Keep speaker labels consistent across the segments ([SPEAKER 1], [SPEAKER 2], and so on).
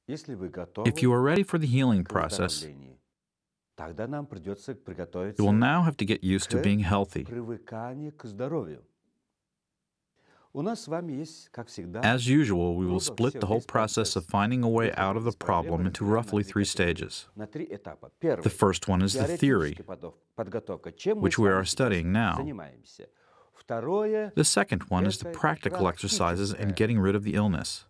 [SPEAKER 1] If you are ready for the healing process, you will now have to get used to being healthy. As usual, we will split the whole process of finding a way out of the problem into roughly 3 stages. The first one is the theory, which we are studying now. The second one is the practical exercises and getting rid of the illness.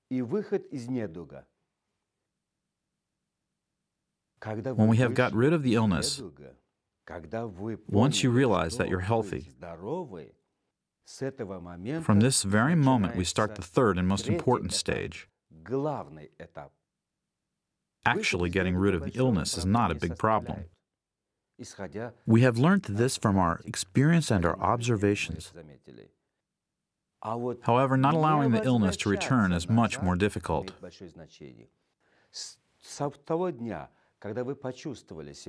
[SPEAKER 1] When we have got rid of the illness, once you realize that you're healthy, from this very moment we start the third and most important stage. Actually getting rid of the illness is not a big problem. We have learned this from our experience and our observations. However, not allowing the illness to return is much more difficult.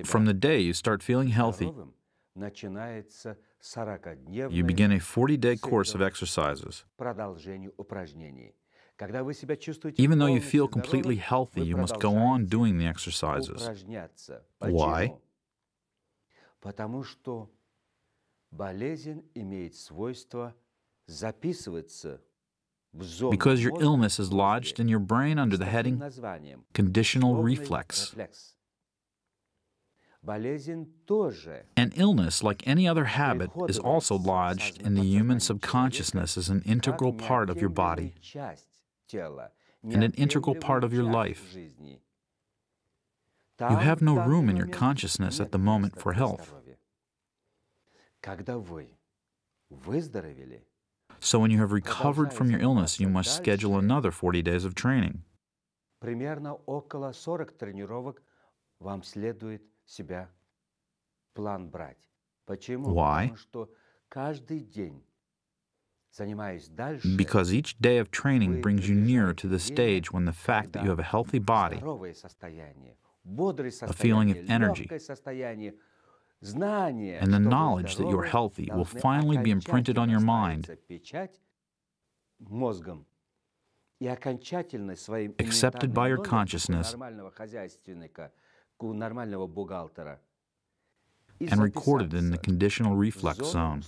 [SPEAKER 1] From the day you start feeling healthy, you begin a 40-day course of exercises. Even though you feel completely healthy, you must go on doing the exercises. Why? Because your illness is lodged in your brain under the heading conditional reflex. An illness, like any other habit, is also lodged in the human subconsciousness as an integral part of your body and an integral part of your life. You have no room in your consciousness at the moment for health. So when you have recovered from your illness, you must schedule another 40 days of training. Why? Because each day of training brings you nearer to the stage when the fact that you have a healthy body, a feeling of energy, and the knowledge that you are healthy will finally be imprinted on your mind, accepted by your consciousness, and recorded in the conditional reflex zone.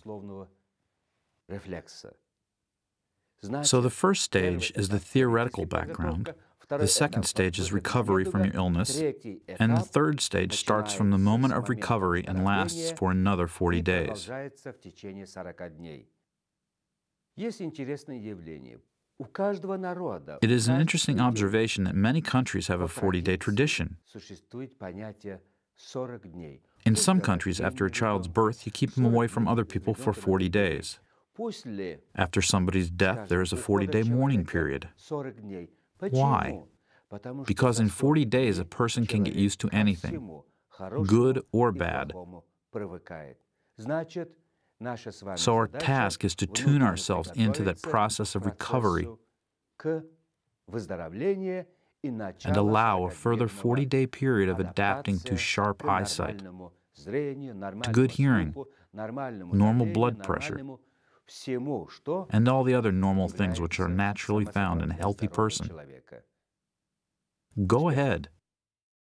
[SPEAKER 1] So the first stage is the theoretical background, the second stage is recovery from your illness, and the third stage starts from the moment of recovery and lasts for another 40 days. It is an interesting observation that many countries have a 40-day tradition. In some countries, after a child's birth, you keep him away from other people for 40 days. After somebody's death, there is a 40-day mourning period. Why? Because in 40 days, a person can get used to anything, good or bad. So our task is to tune ourselves into that process of recovery and allow a further 40-day period of adapting to sharp eyesight, to good hearing, normal blood pressure, and all the other normal things which are naturally found in a healthy person. Go ahead.